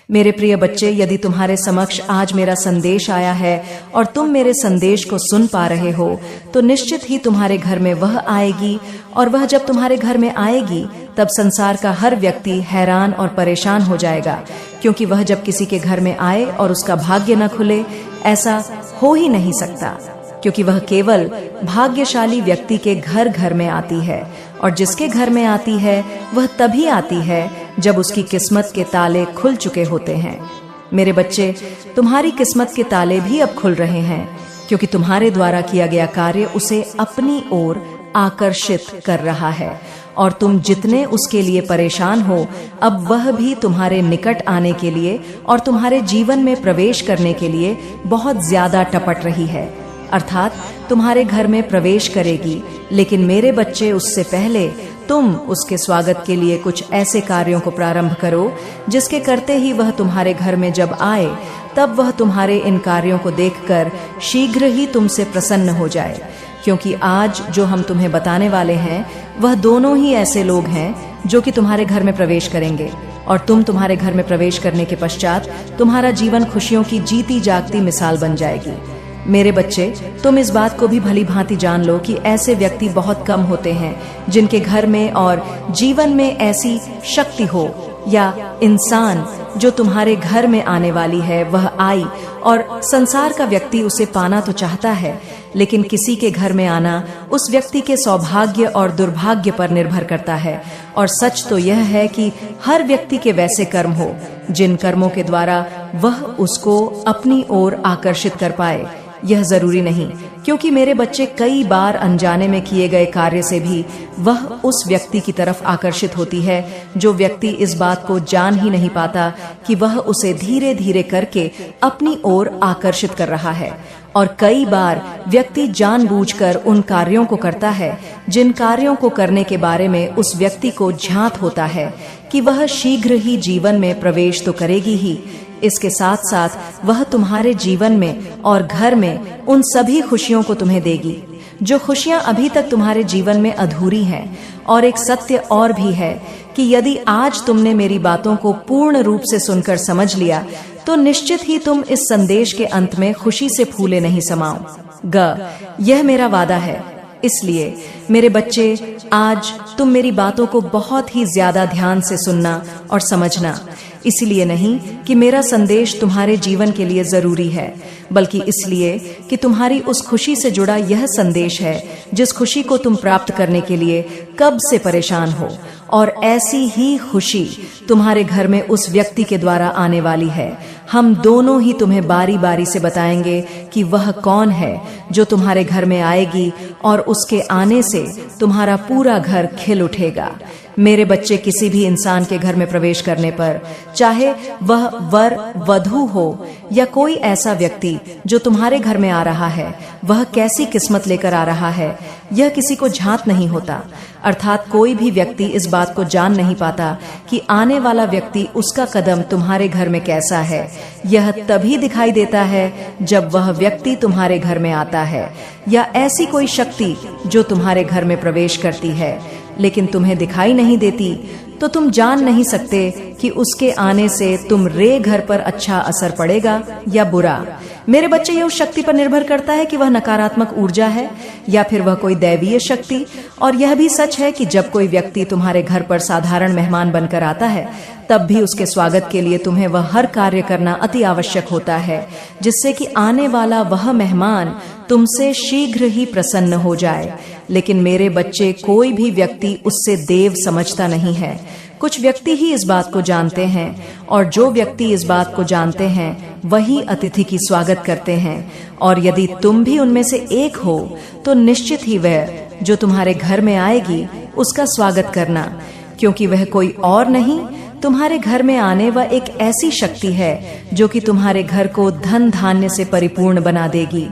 मेरे प्रिय बच्चे, यदि तुम्हारे समक्ष आज मेरा संदेश आया है और तुम मेरे संदेश को सुन पा रहे हो, तो निश्चित ही तुम्हारे घर में वह आएगी। और वह जब तुम्हारे घर में आएगी, तब संसार का हर व्यक्ति हैरान और परेशान हो जाएगा, क्योंकि वह जब किसी के घर में आए और उसका भाग्य न खुले, ऐसा हो ही नहीं सकता, क्योंकि वह केवल भाग्यशाली व्यक्ति के घर घर में आती है। और जिसके घर में आती है वह तभी आती है जब उसकी किस्मत के ताले खुल चुके होते हैं। मेरे बच्चे, तुम्हारी किस्मत के ताले भी अब खुल रहे हैं, क्योंकि तुम्हारे द्वारा किया गया कार्य उसे अपनी ओर आकर्षित कर रहा है। और तुम जितने उसके लिए परेशान हो, अब वह भी तुम्हारे निकट आने के लिए और तुम्हारे जीवन में प्रवेश करने के लिए बहुत ज्यादा टपट रही है। अर्थात तुम्हारे घर में प्रवेश करेगी, लेकिन मेरे बच्चे, उससे पहले तुम उसके स्वागत के लिए कुछ ऐसे कार्यों को प्रारंभ करो जिसके करते ही वह तुम्हारे घर में जब आए, तब वह तुम्हारे इन कार्यों को देखकर शीघ्र ही तुमसे प्रसन्न हो जाए। क्योंकि आज जो हम तुम्हें बताने वाले हैं, वह दोनों ही ऐसे लोग हैं जो कि तुम्हारे घर में प्रवेश करेंगे। और तुम्हारे घर में प्रवेश करने के पश्चात तुम्हारा जीवन खुशियों की जीती जागती मिसाल बन जाएगी। मेरे बच्चे, तुम इस बात को भी भली भांति जान लो कि ऐसे व्यक्ति बहुत कम होते हैं जिनके घर में और जीवन में ऐसी शक्ति हो या इंसान जो तुम्हारे घर में आने वाली है वह आई। और संसार का व्यक्ति उसे पाना तो चाहता है, लेकिन किसी के घर में आना उस व्यक्ति के सौभाग्य और दुर्भाग्य पर निर्भर करता है। और सच तो यह है कि हर व्यक्ति के वैसे कर्म हो जिन कर्मों के द्वारा वह उसको अपनी ओर आकर्षित कर पाए। यह जरूरी नहीं, क्योंकि मेरे बच्चे, कई बार अनजाने में किए गए कार्य से भी वह उस व्यक्ति की तरफ आकर्षित होती है जो व्यक्ति इस बात को जान ही नहीं पाता कि वह उसे धीरे धीरे करके अपनी ओर आकर्षित कर रहा है। और कई बार व्यक्ति जानबूझकर उन कार्यों को करता है जिन कार्यों को करने के बारे में उस व्यक्ति को झांत होता है कि वह शीघ्र ही जीवन में प्रवेश तो करेगी ही, इसके साथ साथ वह तुम्हारे जीवन में और घर में उन सभी खुशियों को तुम्हें देगी जो खुशियां अभी तक तुम्हारे जीवन में अधूरी हैं। और एक सत्य और भी है कि यदि आज तुमने मेरी बातों को पूर्ण रूप से सुनकर समझ लिया, तो निश्चित ही तुम इस संदेश के अंत में खुशी से फूले नहीं समाओ। यह मेरा वादा है। इसलिए मेरे बच्चे, आज तुम मेरी बातों को बहुत ही ज्यादा ध्यान से सुनना और समझना। इसलिए नहीं कि मेरा संदेश तुम्हारे जीवन के लिए जरूरी है, बल्कि इसलिए कि तुम्हारी उस खुशी से जुड़ा यह संदेश है जिस खुशी को तुम प्राप्त करने के लिए कब से परेशान हो। और ऐसी ही खुशी तुम्हारे घर में उस व्यक्ति के द्वारा आने वाली है। हम दोनों ही तुम्हें बारी बारी से बताएंगे कि वह कौन है जो तुम्हारे घर में आएगी, और उसके आने से तुम्हारा पूरा घर खिल उठेगा। मेरे बच्चे, किसी भी इंसान के घर में प्रवेश करने पर, चाहे वह वर वधू हो या कोई ऐसा व्यक्ति जो तुम्हारे घर में आ रहा है, वह कैसी किस्मत लेकर आ रहा है, यह किसी को झांत नहीं होता। अर्थात कोई भी व्यक्ति इस बात को जान नहीं पाता कि आने वाला व्यक्ति, उसका कदम तुम्हारे घर में कैसा है। यह तभी दिखाई देता है जब वह व्यक्ति तुम्हारे घर में आता है, या ऐसी कोई शक्ति जो तुम्हारे घर में प्रवेश करती है लेकिन तुम्हें दिखाई नहीं देती, तो तुम जान नहीं सकते कि उसके आने से तुम रे घर पर अच्छा असर पड़ेगा या बुरा। मेरे बच्चे, यह उस शक्ति पर निर्भर करता है कि वह नकारात्मक ऊर्जा है या फिर वह कोई दैवीय शक्ति। और यह भी सच है कि जब कोई व्यक्ति तुम्हारे घर पर साधारण मेहमान बनकर आता है, तब भी उसके स्वागत के लिए तुम्हें वह हर कार्य करना अति आवश्यक होता है, जिससे कि आने वाला वह मेहमान तुमसे शीघ्र ही प्रसन्न हो जाए। लेकिन मेरे बच्चे, कोई भी व्यक्ति उससे देव समझता नहीं है। कुछ व्यक्ति ही इस बात को जानते हैं, और जो व्यक्ति इस बात को जानते हैं वही अतिथि की स्वागत करते हैं। और यदि तुम भी उनमें से एक हो, तो निश्चित ही वह जो तुम्हारे घर में आएगी उसका स्वागत करना, क्योंकि वह कोई और नहीं, तुम्हारे घर में आने वह एक ऐसी शक्ति है जो कि तुम्हारे घर को धन धान्य से परिपूर्ण बना देगी।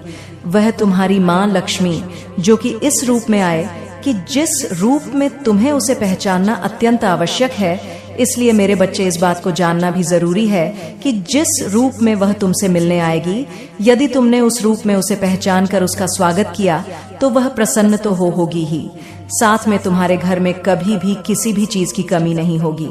वह तुम्हारी माँ लक्ष्मी, जो कि इस रूप में आए कि जिस रूप में तुम्हें उसे पहचानना अत्यंत आवश्यक है। इसलिए मेरे बच्चे, इस बात को जानना भी जरूरी है कि जिस रूप में वह तुमसे मिलने आएगी, यदि तुमने उस रूप में उसे पहचान कर उसका स्वागत किया, तो वह प्रसन्न तो होगी ही, साथ में तुम्हारे घर में कभी भी किसी भी चीज की कमी नहीं होगी।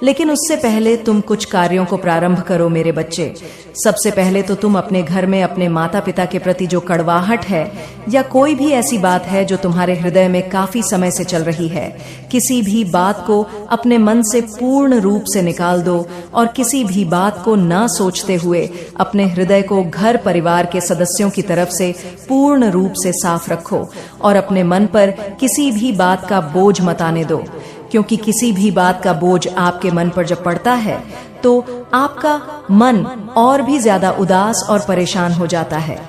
लेकिन उससे पहले तुम कुछ कार्यों को प्रारंभ करो मेरे बच्चे। सबसे पहले तो तुम अपने घर में अपने माता पिता के प्रति जो कड़वाहट है या कोई भी ऐसी बात है जो तुम्हारे हृदय में काफी समय से चल रही है, किसी भी बात को अपने मन से पूर्ण रूप से निकाल दो और किसी भी बात को ना सोचते हुए अपने हृदय को घर परिवार के सदस्यों की तरफ से पूर्ण रूप से साफ रखो और अपने मन पर किसी भी बात का बोझ मत आने दो, क्योंकि किसी भी बात का बोझ आपके मन पर जब पड़ता है तो आपका मन और भी ज्यादा उदास और परेशान हो जाता है।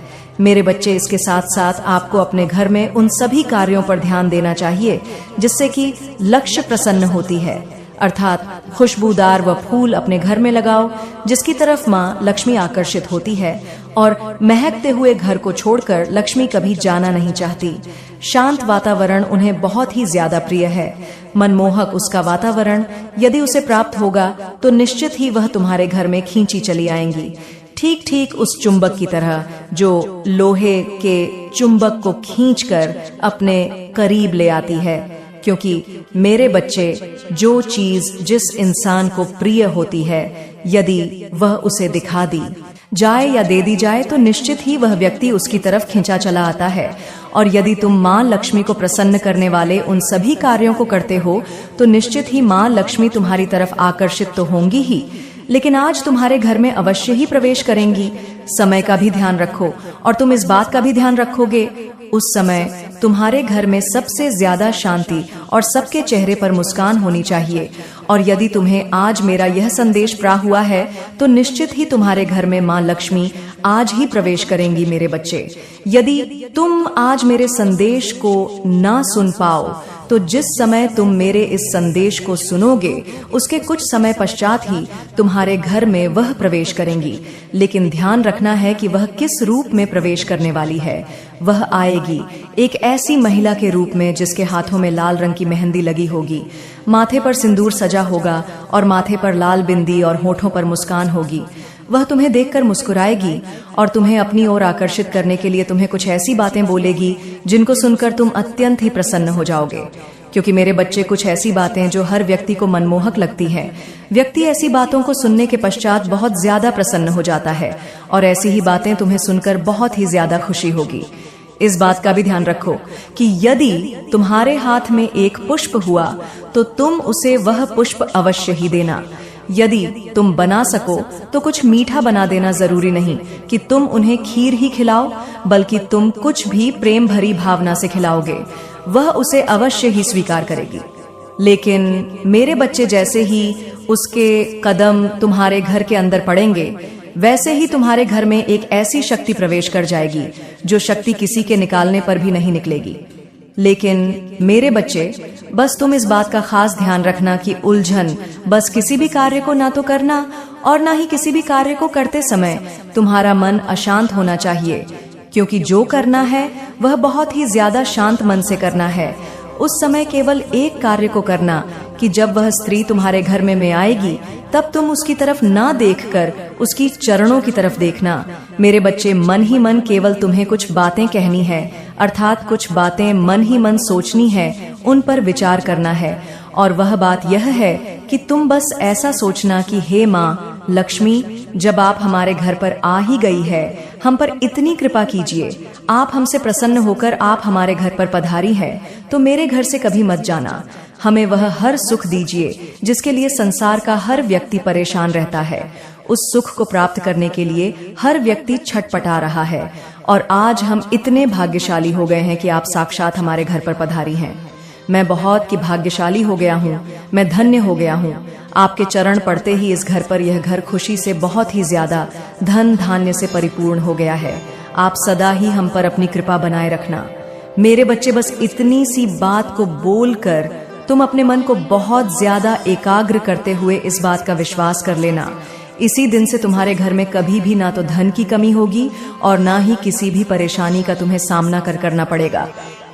मेरे बच्चे, इसके साथ साथ आपको अपने घर में उन सभी कार्यों पर ध्यान देना चाहिए जिससे कि लक्ष्य प्रसन्न होती है, अर्थात खुशबूदार व फूल अपने घर में लगाओ जिसकी तरफ माँ लक्ष्मी आकर्षित होती है, और महकते हुए घर को छोड़कर लक्ष्मी कभी जाना नहीं चाहती। शांत वातावरण उन्हें बहुत ही ज्यादा प्रिय है। मनमोहक उसका वातावरण यदि उसे प्राप्त होगा तो निश्चित ही वह तुम्हारे घर में खींची चली आएंगी, ठीक ठीक उस चुंबक की तरह जो लोहे के चुंबक को खींचकर अपने करीब ले आती है। क्योंकि मेरे बच्चे, जो चीज जिस इंसान को प्रिय होती है, यदि वह उसे दिखा दी जाए या दे दी जाए तो निश्चित ही वह व्यक्ति उसकी तरफ खिंचा चला आता है। और यदि तुम माँ लक्ष्मी को प्रसन्न करने वाले उन सभी कार्यों को करते हो तो निश्चित ही माँ लक्ष्मी तुम्हारी तरफ आकर्षित तो होंगी ही, लेकिन आज तुम्हारे घर में अवश्य ही प्रवेश करेंगी। समय का भी ध्यान रखो, और तुम इस बात का भी ध्यान रखोगे उस समय तुम्हारे घर में सबसे ज्यादा शांति और सबके चेहरे पर मुस्कान होनी चाहिए। और यदि तुम्हें आज मेरा यह संदेश प्राप्त हुआ है तो निश्चित ही तुम्हारे घर में माँ लक्ष्मी आज ही प्रवेश करेंगी मेरे बच्चे। यदि तुम आज मेरे संदेश को ना सुन पाओ तो जिस समय तुम मेरे इस संदेश को सुनोगे उसके कुछ समय पश्चात ही तुम्हारे घर में वह प्रवेश करेंगी। लेकिन ध्यान रखना है कि वह किस रूप में प्रवेश करने वाली है। वह आएगी एक ऐसी महिला के रूप में जिसके हाथों में लाल रंग की मेहंदी लगी होगी, माथे पर सिंदूर सजा होगा और माथे पर लाल बिंदी और होठों पर मुस्कान होगी। वह तुम्हें देखकर मुस्कुराएगी और तुम्हें अपनी ओर आकर्षित करने के लिए तुम्हें कुछ ऐसी बातें बोलेगी जिनको सुनकर तुम अत्यंत ही प्रसन्न हो जाओगे। क्योंकि मेरे बच्चे, कुछ ऐसी बातें जो हर व्यक्ति को मनमोहक लगती हैं, व्यक्ति ऐसी बातों को सुनने के पश्चात बहुत ज्यादा प्रसन्न हो जाता है, और ऐसी ही बातें तुम्हें सुनकर बहुत ही ज्यादा खुशी होगी। इस बात का भी ध्यान रखो कि यदि तुम्हारे हाथ में एक पुष्प हुआ तो तुम उसे वह पुष्प अवश्य ही देना। यदि तुम बना सको तो कुछ मीठा बना देना। जरूरी नहीं कि तुम उन्हें खीर ही खिलाओ, बल्कि तुम कुछ भी प्रेम भरी भावना से खिलाओगे, वह उसे अवश्य ही स्वीकार करेगी। लेकिन मेरे बच्चे, जैसे ही उसके कदम तुम्हारे घर के अंदर पड़ेंगे वैसे ही तुम्हारे घर में एक ऐसी शक्ति प्रवेश कर जाएगी जो शक्ति किसी के निकालने पर भी नहीं निकलेगी। लेकिन मेरे बच्चे, बस तुम इस बात का खास ध्यान रखना कि उलझन बस किसी भी कार्य को ना तो करना और ना ही किसी भी कार्य को करते समय तुम्हारा मन अशांत होना चाहिए, क्योंकि जो करना है वह बहुत ही ज्यादा शांत मन से करना है। उस समय केवल एक कार्य को करना कि जब वह स्त्री तुम्हारे घर में आएगी तब तुम उसकी तरफ ना देखकर उसकी चरणों की तरफ देखना। मेरे बच्चे, मन ही मन केवल तुम्हें कुछ बातें कहनी है, अर्थात कुछ बातें मन ही मन सोचनी है, उन पर विचार करना है। और वह बात यह है कि तुम बस ऐसा सोचना कि हे माँ लक्ष्मी, जब आप हमारे घर पर आ ही गई है, हम पर इतनी कृपा कीजिए, आप हमसे प्रसन्न होकर आप हमारे घर पर पधारी है, तो मेरे घर से कभी मत जाना। हमें वह हर सुख दीजिए जिसके लिए संसार का हर व्यक्ति परेशान रहता है। उस सुख को प्राप्त करने के लिए हर व्यक्ति छटपटा रहा है, और आज हम इतने भाग्यशाली हो गए हैं कि आप साक्षात हमारे घर पर पधारी हैं। मैं बहुत की भाग्यशाली हो गया हूँ, मैं धन्य हो गया हूँ। आपके चरण पड़ते ही इस घर पर यह घर खुशी से बहुत ही ज्यादा धन धान्य से परिपूर्ण हो गया है। आप सदा ही हम पर अपनी कृपा बनाए रखना। मेरे बच्चे, बस इतनी सी बात को बोलकर तुम अपने मन को बहुत ज्यादा एकाग्र करते हुए इस बात का विश्वास कर लेना। इसी दिन से तुम्हारे घर में कभी भी ना तो धन की कमी होगी और ना ही किसी भी परेशानी का तुम्हें सामना करना पड़ेगा,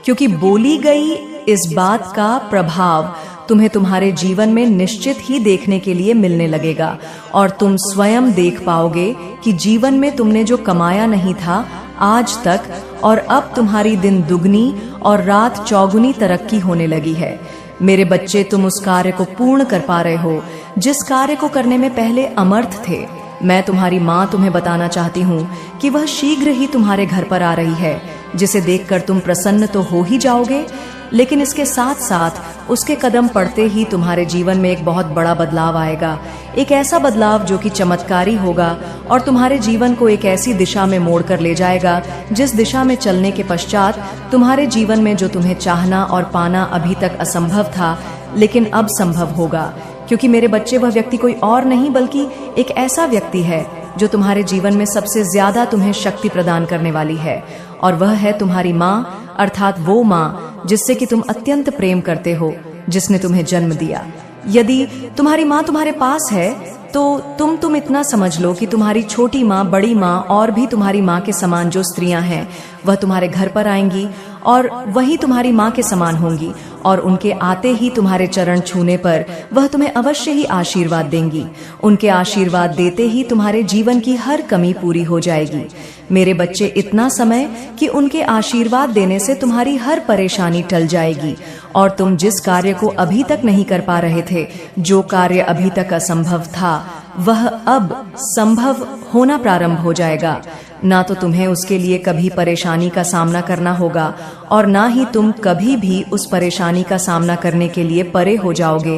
क्योंकि बोली गई इस बात का प्रभाव तुम्हें तुम्हारे जीवन में निश्चित ही देखने के लिए मिलने लगेगा, और तुम स्वयं देख पाओगे कि जीवन में तुमने जो कमाया नहीं था आज तक, और अब तुम्हारी दिन दुगनी और रात चौगुनी तरक्की होने लगी है। मेरे बच्चे, तुम उस कार्य को पूर्ण कर पा रहे हो जिस कार्य को करने में पहले अमर्थ थे। मैं तुम्हारी माँ तुम्हें बताना चाहती हूँ कि वह शीघ्र ही तुम्हारे घर पर आ रही है, जिसे देखकर तुम प्रसन्न तो हो ही जाओगे, लेकिन इसके साथ साथ उसके कदम पड़ते ही तुम्हारे जीवन में एक बहुत बड़ा बदलाव आएगा। एक ऐसा बदलाव जो कि चमत्कारी होगा और तुम्हारे जीवन को एक ऐसी दिशा में मोड़ कर ले जाएगा जिस दिशा में चलने के पश्चात तुम्हारे जीवन में जो तुम्हें चाहना और पाना अभी तक असंभव था, लेकिन अब संभव होगा। क्योंकि मेरे बच्चे, वह व्यक्ति कोई और नहीं बल्कि एक ऐसा व्यक्ति है जो तुम्हारे जीवन में सबसे ज्यादा तुम्हें शक्ति प्रदान करने वाली है, और वह है तुम्हारी माँ, अर्थात वो माँ जिससे कि तुम अत्यंत प्रेम करते हो, जिसने तुम्हें जन्म दिया। यदि तुम्हारी माँ तुम्हारे पास है तो तुम इतना समझ लो कि तुम्हारी छोटी माँ, बड़ी माँ और भी तुम्हारी माँ के समान जो स्त्रियां हैं वह तुम्हारे घर पर आएंगी और वही तुम्हारी माँ के समान होंगी, और उनके आते ही तुम्हारे चरण छूने पर वह तुम्हें अवश्य ही आशीर्वाद देंगी। उनके आशीर्वाद देते ही तुम्हारे जीवन की हर कमी पूरी हो जाएगी। मेरे बच्चे, इतना समय कि उनके आशीर्वाद देने से तुम्हारी हर परेशानी टल जाएगी और तुम जिस कार्य को अभी तक नहीं कर पा रहे थे, जो कार्य अभी तक असंभव था, वह अब संभव होना प्रारंभ हो जाएगा। ना तो तुम्हें उसके लिए कभी परेशानी का सामना करना होगा और ना ही तुम कभी भी उस परेशानी का सामना करने के लिए परे हो जाओगे,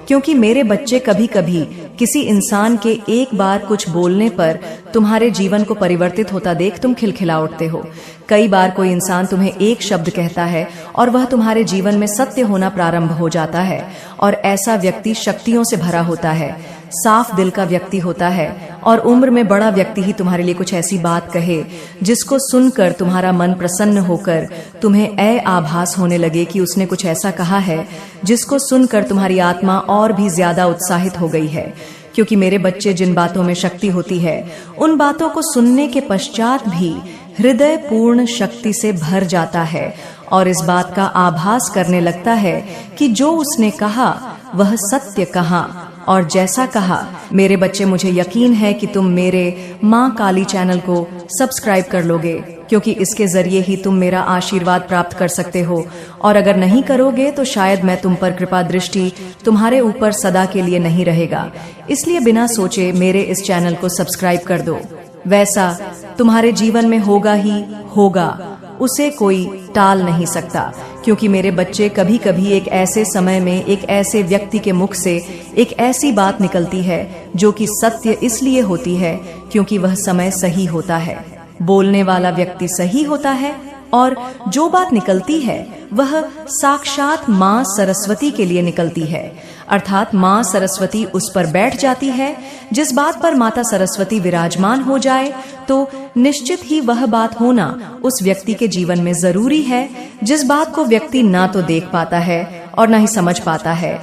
क्योंकि मेरे बच्चे, कभी कभी किसी इंसान के एक बार कुछ बोलने पर तुम्हारे जीवन को परिवर्तित होता देख तुम खिलखिला उठते हो। कई बार कोई इंसान तुम्हें एक शब्द कहता है और वह तुम्हारे जीवन में सत्य होना प्रारंभ हो जाता है, और ऐसा व्यक्ति शक्तियों से भरा होता है, साफ दिल का व्यक्ति होता है, और उम्र में बड़ा व्यक्ति ही तुम्हारे लिए कुछ ऐसी बात कहे जिसको सुनकर तुम्हारा मन प्रसन्न होकर तुम्हें आभास होने लगे कि उसने कुछ ऐसा कहा है जिसको सुनकर तुम्हारी आत्मा और भी ज्यादा उत्साहित हो गई है। क्योंकि मेरे बच्चे, जिन बातों में शक्ति होती है उन बातों को सुनने के पश्चात भी हृदय पूर्ण शक्ति से भर जाता है और इस बात का आभास करने लगता है कि जो उसने कहा वह सत्य कहा और जैसा कहा। मेरे बच्चे, मुझे यकीन है कि तुम मेरे माँ काली चैनल को सब्सक्राइब कर लोगे, क्योंकि इसके जरिए ही तुम मेरा आशीर्वाद प्राप्त कर सकते हो, और अगर नहीं करोगे तो शायद मैं तुम पर कृपा दृष्टि तुम्हारे ऊपर सदा के लिए नहीं रहेगा। इसलिए बिना सोचे मेरे इस चैनल को सब्सक्राइब कर दो। वैसा तुम्हारे जीवन में होगा ही होगा, उसे कोई टाल नहीं सकता। क्योंकि मेरे बच्चे, कभी कभी एक ऐसे समय में एक ऐसे व्यक्ति के मुख से एक ऐसी बात निकलती है जो कि सत्य इसलिए होती है क्योंकि वह समय सही होता है, बोलने वाला व्यक्ति सही होता है, और जो बात निकलती है वह साक्षात माँ सरस्वती के लिए निकलती है। अर्थात माँ सरस्वती उस पर बैठ जाती है। जिस बात पर माता सरस्वती विराजमान हो जाए तो निश्चित ही वह बात होना उस व्यक्ति के जीवन में जरूरी है, जिस बात को व्यक्ति ना तो देख पाता है और ना ही समझ पाता है।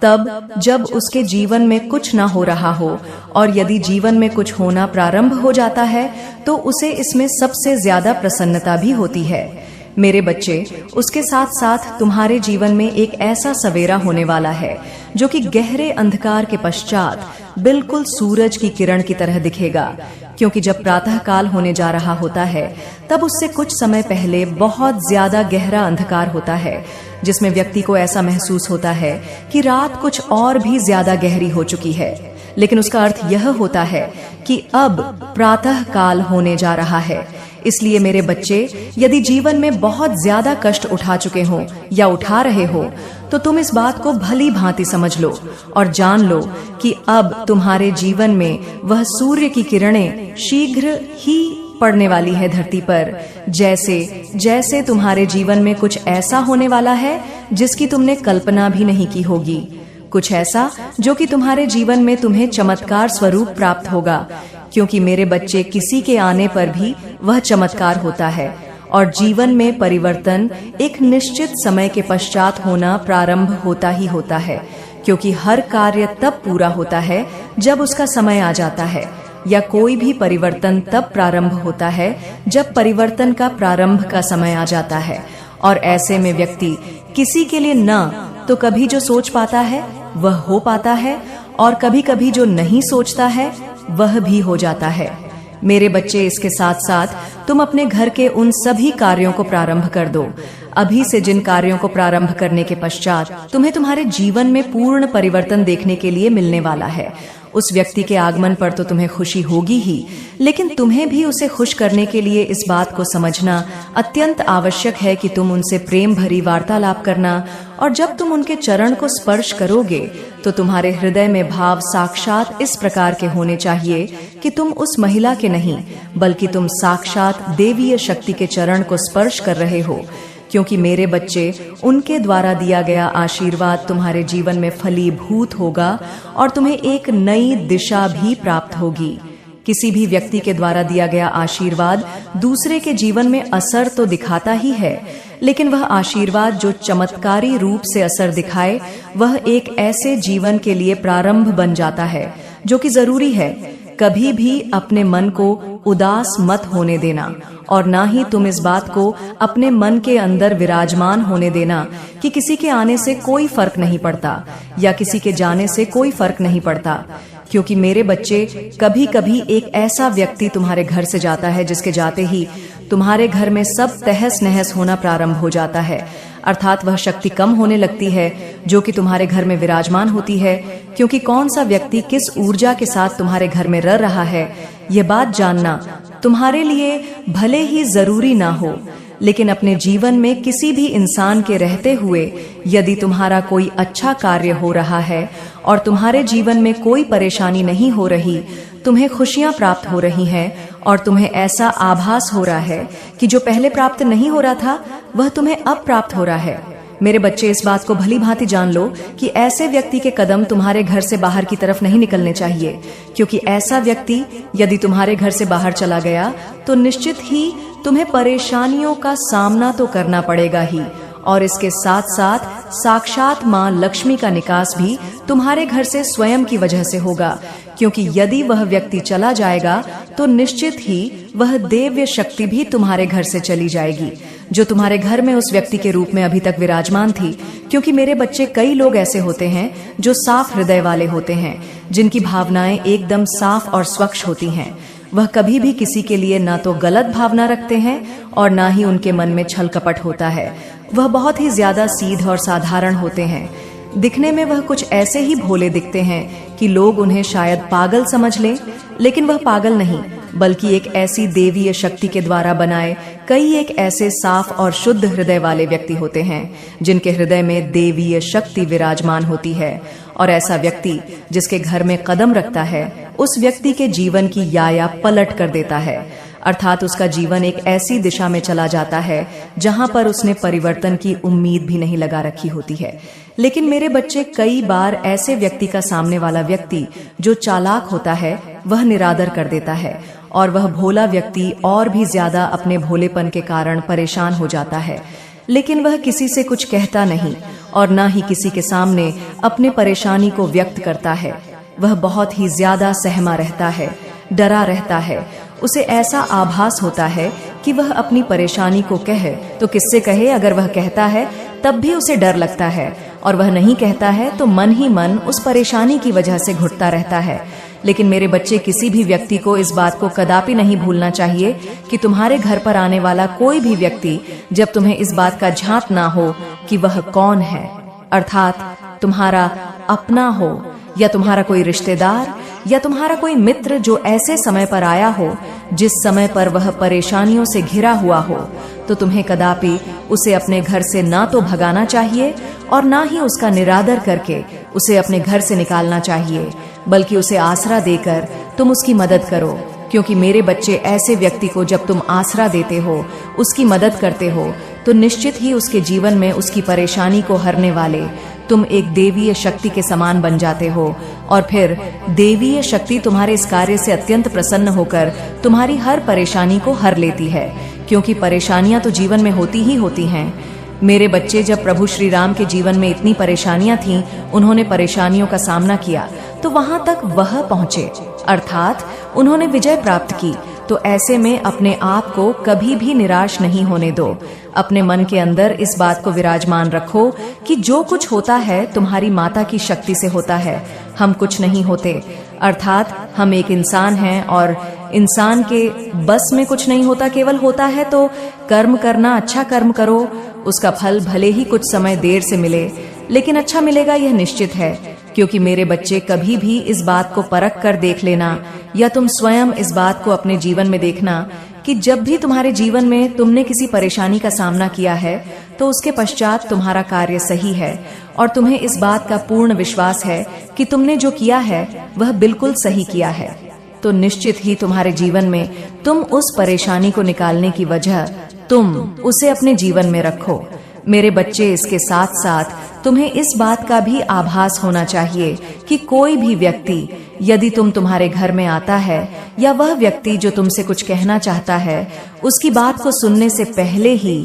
तब जब उसके जीवन में कुछ ना हो रहा हो, और यदि जीवन में कुछ होना प्रारंभ हो जाता है तो उसे इसमें सबसे ज्यादा प्रसन्नता भी होती है। मेरे बच्चे, उसके साथ साथ तुम्हारे जीवन में एक ऐसा सवेरा होने वाला है जो कि गहरे अंधकार के पश्चात बिल्कुल सूरज की किरण की तरह दिखेगा। क्योंकि जब प्रातः काल होने जा रहा होता है तब उससे कुछ समय पहले बहुत ज्यादा गहरा अंधकार होता है, जिसमें व्यक्ति को ऐसा महसूस होता है कि रात कुछ और भी ज्यादा गहरी हो चुकी है। लेकिन उसका अर्थ यह होता है कि अब प्रातः काल होने जा रहा है। इसलिए मेरे बच्चे, यदि जीवन में बहुत ज्यादा कष्ट उठा चुके हो या उठा रहे हो तो तुम इस बात को भली भांति समझ लो और जान लो कि अब तुम्हारे जीवन में वह सूर्य की किरणें शीघ्र ही पड़ने वाली है धरती पर। जैसे जैसे तुम्हारे जीवन में कुछ ऐसा होने वाला है जिसकी तुमने कल्पना भी नहीं की होगी, कुछ ऐसा जो कि तुम्हारे जीवन में तुम्हें चमत्कार स्वरूप प्राप्त होगा। क्योंकि मेरे बच्चे, किसी के आने पर भी वह चमत्कार होता है, और जीवन में परिवर्तन एक निश्चित समय के पश्चात होना प्रारंभ होता ही होता है। क्योंकि हर कार्य तब पूरा होता है जब उसका समय आ जाता है, या कोई भी परिवर्तन तब प्रारंभ होता है जब परिवर्तन का प्रारंभ का समय आ जाता है। और ऐसे में व्यक्ति किसी के लिए न तो कभी जो सोच पाता है वह हो पाता है, और कभी कभी जो नहीं सोचता है वह भी हो जाता है। मेरे बच्चे, इसके साथ साथ तुम अपने घर के उन सभी कार्यों को प्रारंभ कर दो। अभी से जिन कार्यों को प्रारंभ करने के पश्चात तुम्हें तुम्हारे जीवन में पूर्ण परिवर्तन देखने के लिए मिलने वाला है। उस व्यक्ति के आगमन पर तो तुम्हें खुशी होगी ही, लेकिन तुम्हें भी उसे खुश करने के लिए इस बात को समझना अत्यंत आवश्यक है कि तुम उनसे प्रेम भरी वार्तालाप करना, और जब तुम उनके चरण को स्पर्श करोगे तो तुम्हारे हृदय में भाव साक्षात इस प्रकार के होने चाहिए कि तुम उस महिला के नहीं, बल्कि तुम साक्षात देवीय शक्ति के चरण को स्पर्श कर रहे हो। क्योंकि मेरे बच्चे, उनके द्वारा दिया गया आशीर्वाद तुम्हारे जीवन में फलीभूत होगा और तुम्हें एक नई दिशा भी प्राप्त होगी। किसी भी व्यक्ति के द्वारा दिया गया आशीर्वाद दूसरे के जीवन में असर तो दिखाता ही है, लेकिन वह आशीर्वाद जो चमत्कारी रूप से असर दिखाए, वह एक ऐसे जीवन के लिए प्रारंभ बन जाता है जो कि जरूरी है। कभी भी अपने मन को उदास मत होने देना, और ना ही तुम इस बात को अपने मन के अंदर विराजमान होने देना कि किसी के आने से कोई फर्क नहीं पड़ता या किसी के जाने से कोई फर्क नहीं पड़ता। क्योंकि मेरे बच्चे, कभी कभी एक ऐसा व्यक्ति तुम्हारे घर से जाता है जिसके जाते ही तुम्हारे घर में सब तहस नहस होना प्रारंभ हो जाता है, अर्थात वह शक्ति कम होने लगती है जो कि तुम्हारे घर में विराजमान होती है। क्योंकि कौन सा व्यक्ति किस ऊर्जा के साथ तुम्हारे घर में रह रहा है, यह बात जानना तुम्हारे लिए भले ही जरूरी ना हो, लेकिन अपने जीवन में किसी भी इंसान के रहते हुए यदि तुम्हारा कोई अच्छा कार्य हो रहा है और तुम्हारे जीवन में कोई परेशानी नहीं हो रही, तुम्हें खुशियां प्राप्त हो रही हैं और तुम्हें ऐसा आभास हो रहा है कि जो पहले प्राप्त नहीं हो रहा था वह तुम्हें अब प्राप्त हो रहा है, मेरे बच्चे, इस बात को भली भांति जान लो कि ऐसे व्यक्ति के कदम तुम्हारे घर से बाहर की तरफ नहीं निकलने चाहिए। क्योंकि ऐसा व्यक्ति यदि तुम्हारे घर से बाहर चला गया तो निश्चित ही तुम्हें परेशानियों का सामना तो करना पड़ेगा ही, और इसके साथ साथ साक्षात माँ लक्ष्मी का निकास भी तुम्हारे घर से स्वयं की वजह से होगा। क्योंकि यदि वह व्यक्ति चला जाएगा तो निश्चित ही वह देव्य शक्ति भी तुम्हारे घर से चली जाएगी जो तुम्हारे घर में उस व्यक्ति के रूप में अभी तक विराजमान थी। क्योंकि मेरे बच्चे, कई लोग ऐसे होते हैं जो साफ हृदय वाले होते हैं, जिनकी भावनाएं एकदम साफ और स्वच्छ होती हैं। वह कभी भी किसी के लिए ना तो गलत भावना रखते हैं और ना ही उनके मन में छल कपट होता है। वह बहुत ही ज्यादा सीधे और साधारण होते हैं। दिखने में वह कुछ ऐसे ही भोले दिखते हैं कि लोग उन्हें शायद पागल समझ लें, लेकिन वह पागल नहीं, बल्कि एक ऐसी देवीय शक्ति के द्वारा बनाए कई एक ऐसे साफ और शुद्ध हृदय वाले व्यक्ति होते हैं जिनके हृदय में देवीय शक्ति विराजमान होती है। और ऐसा व्यक्ति जिसके घर में कदम रखता है, उस व्यक्ति के जीवन की याया पलट कर देता है, अर्थात उसका जीवन एक ऐसी दिशा में चला जाता है जहां पर उसने परिवर्तन की उम्मीद भी नहीं लगा रखी होती है। लेकिन मेरे बच्चे, कई बार ऐसे व्यक्ति का सामने वाला व्यक्ति जो चालाक होता है वह निरादर कर देता है, और वह भोला व्यक्ति और भी ज्यादा अपने भोलेपन के कारण परेशान हो जाता है। लेकिन वह किसी से कुछ कहता नहीं और न ही किसी के सामने अपने परेशानी को व्यक्त करता है। वह बहुत ही ज्यादा सहमा रहता है, डरा रहता है। उसे ऐसा आभास होता है कि वह अपनी परेशानी को कहे तो किससे कहे। अगर वह कहता है तब भी उसे डर लगता है, और वह नहीं कहता है तो मन ही मन उस परेशानी की वजह से घुटता रहता है। लेकिन मेरे बच्चे, किसी भी व्यक्ति को इस बात को कदापि नहीं भूलना चाहिए कि तुम्हारे घर पर आने वाला कोई भी व्यक्ति जब तुम्हें इस बात का झांत ना हो कि वह कौन है, अर्थात तुम्हारा अपना हो या तुम्हारा कोई रिश्तेदार या तुम्हारा कोई मित्र जो ऐसे समय पर आया हो जिस समय पर वह परेशानियों से घिरा हुआ हो, तो तुम्हें कदापि उसे अपने घर से ना तो भगाना चाहिए और ना ही उसका निरादर करके उसे अपने घर से निकालना चाहिए, बल्कि उसे आसरा देकर तुम उसकी मदद करो। क्योंकि मेरे बच्चे, ऐसे व्यक्ति को जब तुम आसरा देते हो, उसकी मदद करते हो, तो निश्चित ही उसके जीवन में उसकी परेशानी को हरने वाले तुम एक देवीय शक्ति के समान बन जाते हो। और फिर देवीय शक्ति तुम्हारे इस कार्य से अत्यंत प्रसन्न होकर तुम्हारी हर परेशानी को हर लेती है, क्योंकि परेशानियां तो जीवन में होती ही होती हैं। मेरे बच्चे, जब प्रभु श्री राम के जीवन में इतनी परेशानियां थीं, उन्होंने परेशानियों का सामना किया तो वहां तक वह पहुंचे, अर्थात उन्होंने विजय प्राप्त की। तो ऐसे में अपने आप को कभी भी निराश नहीं होने दो। अपने मन के अंदर इस बात को विराजमान रखो कि जो कुछ होता है तुम्हारी माता की शक्ति से होता है, हम कुछ नहीं होते। अर्थात हम एक इंसान हैं और इंसान के बस में कुछ नहीं होता, केवल होता है तो कर्म करना। अच्छा कर्म करो, उसका फल भले ही कुछ समय देर से मिले, लेकिन अच्छा मिलेगा, यह निश्चित है। क्योंकि मेरे बच्चे, कभी भी इस बात को परख कर देख लेना, या तुम स्वयं इस बात को अपने जीवन में देखना कि जब भी तुम्हारे जीवन में तुमने किसी परेशानी का सामना किया है तो उसके पश्चात तुम्हारा कार्य सही है और तुम्हें इस बात का पूर्ण विश्वास है कि तुमने जो किया है वह बिल्कुल सही किया है, तो निश्चित ही तुम्हारे जीवन में तुम उस परेशानी को निकालने की वजह तुम उसे अपने जीवन में रखो। मेरे बच्चे, इसके साथ साथ तुम्हें इस बात का भी आभास होना चाहिए कि कोई भी व्यक्ति यदि तुम्हारे घर में आता है या वह व्यक्ति जो तुमसे कुछ कहना चाहता है, उसकी बात को सुनने से पहले ही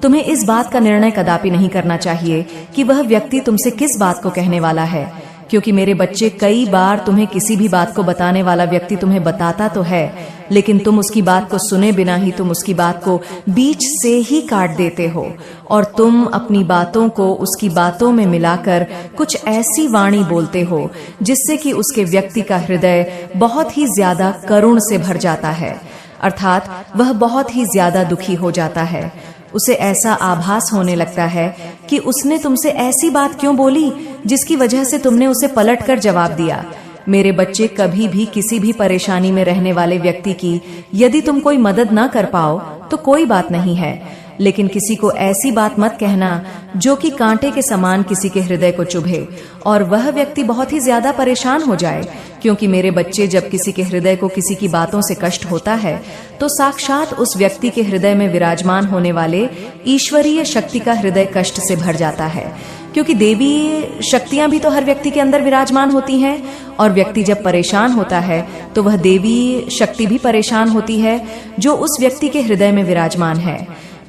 तुम्हें इस बात का निर्णय कदापि नहीं करना चाहिए कि वह व्यक्ति तुमसे किस बात को कहने वाला है। क्योंकि मेरे बच्चे, कई बार तुम्हें किसी भी बात को बताने वाला व्यक्ति तुम्हें बताता तो है, लेकिन तुम उसकी बात को सुने बिना ही तुम उसकी बात को बीच से ही काट देते हो और तुम अपनी बातों को उसकी बातों में मिलाकर कुछ ऐसी वाणी बोलते हो जिससे कि उसके व्यक्ति का हृदय बहुत ही ज्यादा करुण से भर जाता है, अर्थात वह बहुत ही ज्यादा दुखी हो जाता है। उसे ऐसा आभास होने लगता है कि उसने तुमसे ऐसी बात क्यों बोली जिसकी वजह से तुमने उसे पलट कर जवाब दिया। मेरे बच्चे, कभी भी किसी भी परेशानी में रहने वाले व्यक्ति की यदि तुम कोई मदद ना कर पाओ तो कोई बात नहीं है, लेकिन किसी को ऐसी बात मत कहना जो कि कांटे के समान किसी के हृदय को चुभे और वह व्यक्ति बहुत ही ज्यादा परेशान हो जाए। क्योंकि मेरे बच्चे, जब किसी के हृदय को किसी की बातों से कष्ट होता है तो साक्षात उस व्यक्ति के हृदय में विराजमान होने वाले ईश्वरीय शक्ति का हृदय कष्ट से भर जाता है। क्योंकि देवी शक्तियां भी तो हर व्यक्ति के अंदर विराजमान होती हैं और व्यक्ति जब परेशान होता है तो वह देवी शक्ति भी परेशान होती है जो उस व्यक्ति के हृदय में विराजमान है।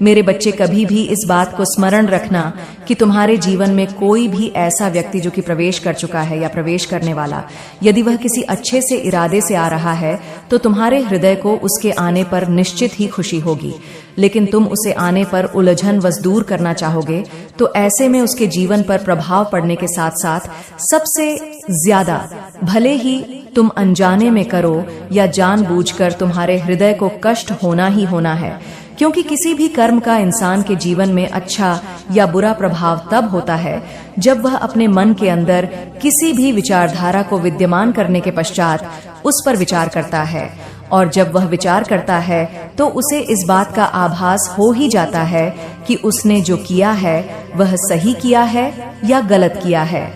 मेरे बच्चे, कभी भी इस बात को स्मरण रखना कि तुम्हारे जीवन में कोई भी ऐसा व्यक्ति जो कि प्रवेश कर चुका है या प्रवेश करने वाला, यदि वह किसी अच्छे से इरादे से आ रहा है तो तुम्हारे हृदय को उसके आने पर निश्चित ही खुशी होगी, लेकिन तुम उसे आने पर उलझन वश दूर करना चाहोगे तो ऐसे में उसके जीवन पर प्रभाव पड़ने के साथ साथ सबसे ज्यादा, भले ही तुम अनजाने में करो या जानबूझकर, तुम्हारे हृदय को कष्ट होना ही होना है। क्योंकि किसी भी कर्म का इंसान के जीवन में अच्छा या बुरा प्रभाव तब होता है जब वह अपने मन के अंदर किसी भी विचारधारा को विद्यमान करने के पश्चात उस पर विचार करता है, और जब वह विचार करता है तो उसे इस बात का आभास हो ही जाता है कि उसने जो किया है वह सही किया है या गलत किया है।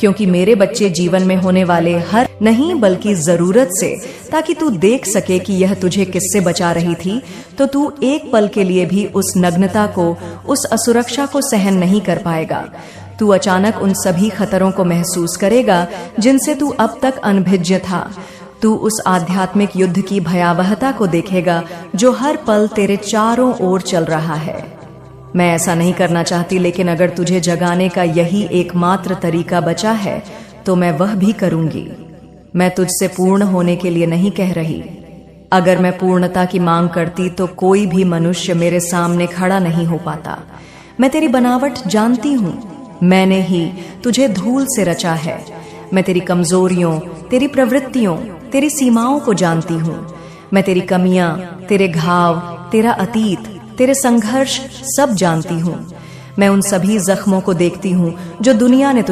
क्योंकि मेरे बच्चे, जीवन में होने वाले हर नहीं बल्कि जरूरत से, ताकि तू देख सके कि यह तुझे किससे बचा रही थी, तो तू एक पल के लिए भी उस नग्नता को, उस असुरक्षा को सहन नहीं कर पाएगा। तू अचानक उन सभी खतरों को महसूस करेगा जिनसे तू अब तक अनभिज्ञ था। तू उस आध्यात्मिक युद्ध की भयावहता को देखेगा जो हर पल तेरे चारों ओर चल रहा है। मैं ऐसा नहीं करना चाहती, लेकिन अगर तुझे जगाने का यही एकमात्र तरीका बचा है तो मैं वह भी करूंगी। मैं तुझसे पूर्ण होने के लिए नहीं कह रही। अगर मैं पूर्णता की मांग करती तो कोई भी मनुष्य मेरे सामने खड़ा नहीं हो पाता। मैं तेरी बनावट जानती हूँ, मैंने ही तुझे धूल से रचा है। मैं तेरी कमजोरियों, तेरी प्रवृत्तियों, तेरी सीमाओं को जानती हूँ। मैं तेरी कमियां, तेरे घाव, तेरा अतीत, तेरे संघर्ष सब जानती हूँ। मैं उन सभी जख्मों को देखती हूँ जो दुनिया ने